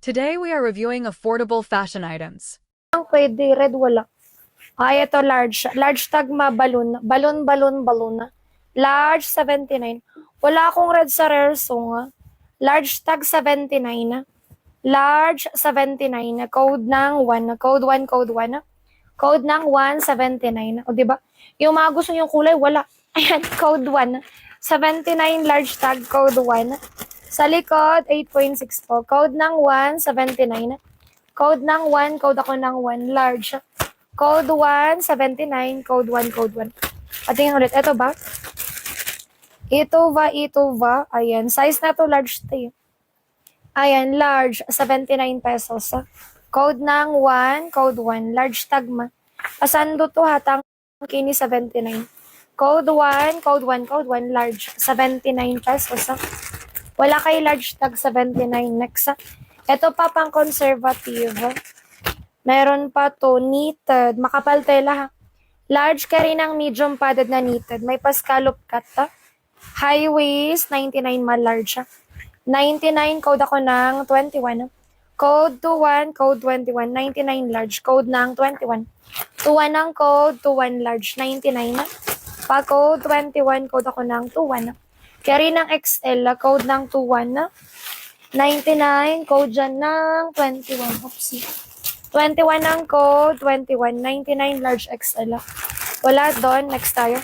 Today we are reviewing affordable fashion items. Ang pwede, red wala. Ay, ito large. Large tagma balloon. Balloon. Large 79. Wala akong red sa rare song. Large tag 79. Large 79. Code ng 1. Code 1, code 1. Code ng 179. O, diba? Yung mga gusto yung kulay, wala. Ayan, code 1. 79 large tag, code 1. Sa likod, 8.6 po. Code ng 179. Code ng 1, code ako ng 1, large. Code 179, code 1, code 1. Patingin ulit. Ito ba? Ito ba? Ayan. Size na to large tayo. Ayan, large. 79 pesos. Code ng 1, code 1. Large tagma. Pasando to hatang kini 79. Code 1, code 1, code 1. Large. 79 pesos. Wala kay large tag 79. Next. Ito pa pang conservative. Meron pa to knitted. Makapal tela ha. Large ka rin ng medium padded na knitted. May pa-scallop cut ha. High waist, 99 ma large ha. 99, code ako ng 21. Code 21, code 21, 99 large. Code ng 21. 21 ang code, 21 large, 99 na. Pa code 21, code ako ng 21. Carry ng XL, code ng 21 na. 99, code dyan ng 21. Oopsie. 21 ang code, 21, 99 large XL. Wala doon, next tayo.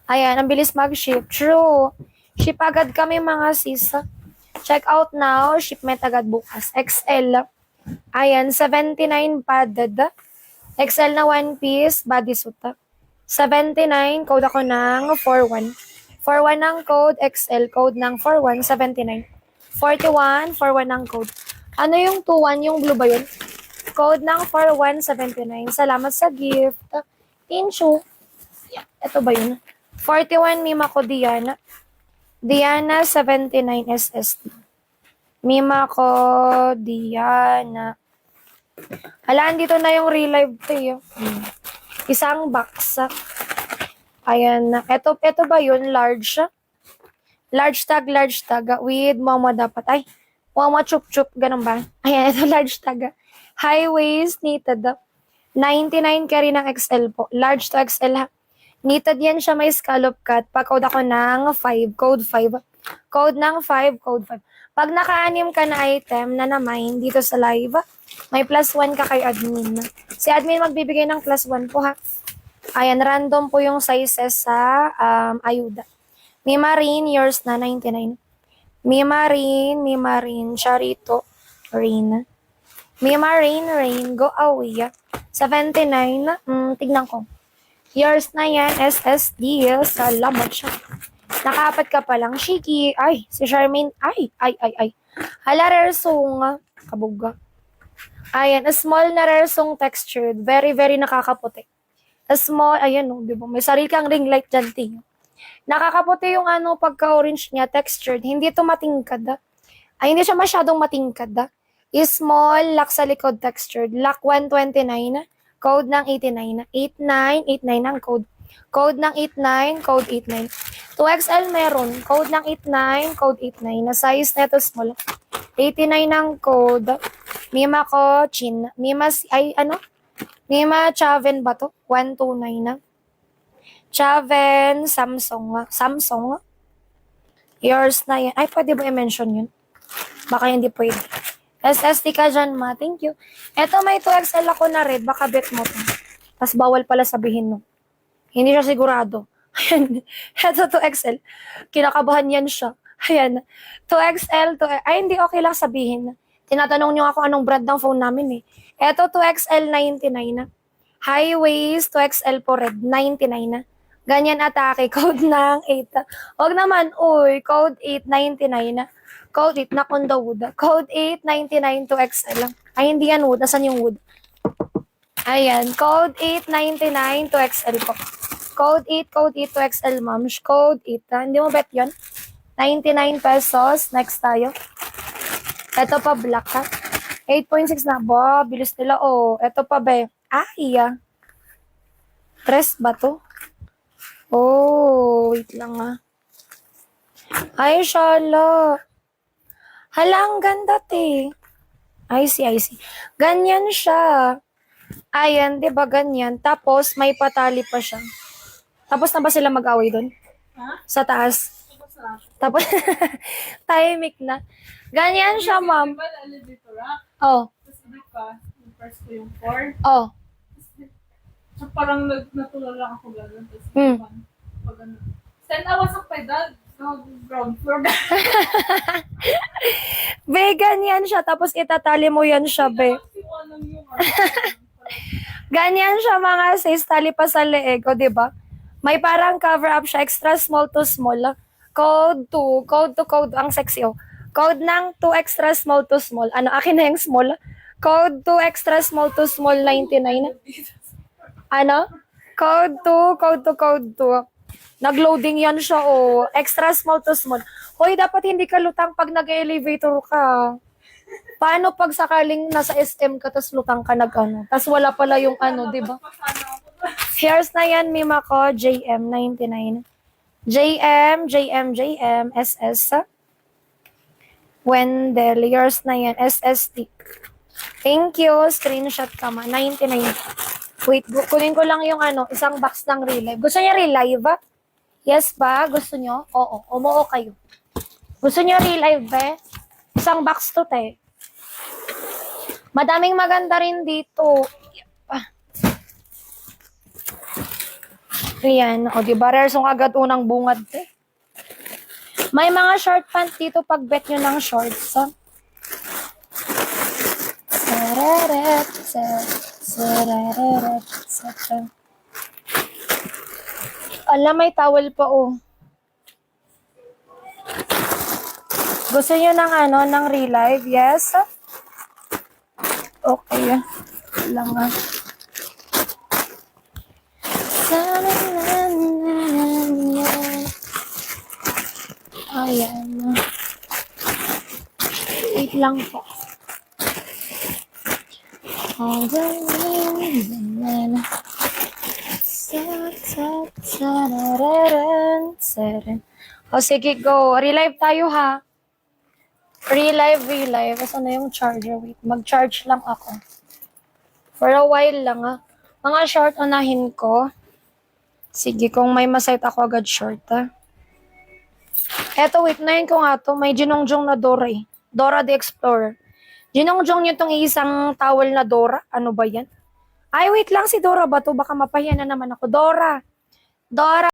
Ayan, ang bilis mag-ship. True. Ship agad kami mga sis. Check out now. Shipment agad bukas. XL. Ayan, 79 padded. XL na one piece. Bodysuit. 79. Code ako ng 41. 41 ang code. XL. Code ng 41. 79. 41. 41 ang code. Ano yung 21? Yung blue ba yun? Code ng 4179. Salamat sa gift. Tinchu. Ito ba yun? 41 Mima ko Diana. Diana 79 SSD. Mima ko Diana. Halaan dito na yung relive to yun. Isang box. Ayan na. Ito ba yun? Large. Large tag. With mama dapat. Ay, mama chup-chup. Ganun ba? Ayan, ito large tag. High waist, knitted. 99 carry ng XL po. Large to XL ha. Knitted yan siya, may scallop cut. Pa-code ako ng 5. Code 5. Code ng 5. Code 5. Pag naka-anim ka na item na naman dito sa live, may plus 1 ka kay admin. Si admin magbibigay ng plus 1 po ha. Ayan, random po yung sizes sa ayuda. Mima Rin, yours na 99. Mima Rin, Charito, Rin. Mima Rain, go away. 79, tignan ko. Yours na yan, SSD. Salamat siya. Nakaapat ka pa lang. Shiki. Ay, si Charmaine. Ay. Hala, rare song. Kabuga. Ayan, a small na rare song textured. Very, very nakakaputi. A small, ayan o, di ba? May sarili kang ring light dyan, ting. Nakakaputi yung pagka-orange niya, textured. Hindi ito matingkad. Ay, hindi siya masyadong matingkad. Small, lock sa likod textured. Lock 129. Code ng 89. 89 ang code. Code ng 89, code 89. 2XL meron. Code ng 89, code 89. Na size neto small. 89 ang code. Mima ko, Chin. Mima Chaven ba to? 129 na. Chaven, Samsung. Yours na yan. Ay, pwede ba i-mention yun? Baka hindi pwede. SSD ka dyan, ma. Thank you. Eto, may 2XL ako na red. Baka bet mo to. Tapos bawal pala sabihin no. Hindi siya sigurado. Ayan. Eto, 2XL. Kinakabahan yan siya. Ayan. 2XL. Ay, hindi okay lang sabihin. Tinatanong niyo ako anong brand ng phone namin eh. Eto, 2XL 99 na. High waist, 2XL po red. 99 na. Ganyan atake. Code ng 8. Huwag naman, uy. Code 8, 99 na. Code 8, knock on the wood. Code 8, 99 to XL. Ay, hindi yan wood. Nasaan yung wood? Ayan. Code 8, 99 to XL po. Code 8 to XL, ma'am. Code 8. Ha? Hindi mo bet yun? 99 pesos. Next tayo. Ito pa, black ha. 8.6 na. Ba, bilis nila. Oh, ito pa, be. Ay, dress ba to? Oh, wait lang ha. Ay, shala. Hala, ang ganda, te. I see, I see. Ganyan siya. Ayan, di ba ganyan? Tapos, may patali pa siya. Tapos na ba sila mag-away doon? Ha? Sa taas. Tapos na. Tapos, tahimik na. Ganyan siya, ma'am. Diba, elevator rack? Oh, Tapos di ka, yung first ko yung 4. oh. So, parang natulala ako gano'n. Tapos, Hmm. pag ano. Then, I was up by that. Ground floor. Be, ganyan siya. Tapos, itatali mo yan siya, be. Lang yung Ganyan siya, mga sis. Tali pa sa leeg, o, di ba? May parang cover up siya. Extra small to small. Code to code. Ang sexy, oh. Code ng 2 extra small to small. Ano, akin na yung small. Code 2 extra small to small 99. Ano? Code 2. Nag-loading yan siya, oh. Extra small to small. Hoy, dapat hindi ka lutang pag nag-elevator ka. Paano pag sakaling nasa SM ka, tas lutang ka nag-ano? Tas wala pala yung ano, di ba? Here's na yan, Mima ko. JM99. JM, SS. Wendell, yours na yan. SST. Thank you. Screenshot ka ma. 99. Wait, kunin ko lang yung ano, isang box ng Relive. Gusto niya Relive ba? Yes ba? Gusto niyo? Oo. Umuo kayo. Gusto niyo Relive ba? Isang box to, te. Madaming maganda rin dito. Ah. Ayan. O, diba? Rersong agad unang bungad, te. May mga short pant dito pag bet nyo ng shorts. Ha? Alam, may towel pa, oh. Gusto niyo ng ano, ng Relive? Yes? Okay. Lang ah. Ayan. Wait lang po. O sige, go. Relive tayo, ha? Relive. Asan na yung charger? Wait, mag-charge lang ako. For a while lang, ha? Mga short, unahin ko. Sige, kung may masight ako agad short, ha? Eto, wait, unahin ko nga to. May ginongjong na Dora, eh. Dora the Explorer. Ginongjong nyo tong isang towel na Dora. Ano ba yan? Ay, wait lang, si Dora ba to? Baka mapahiya na naman ako. Dora!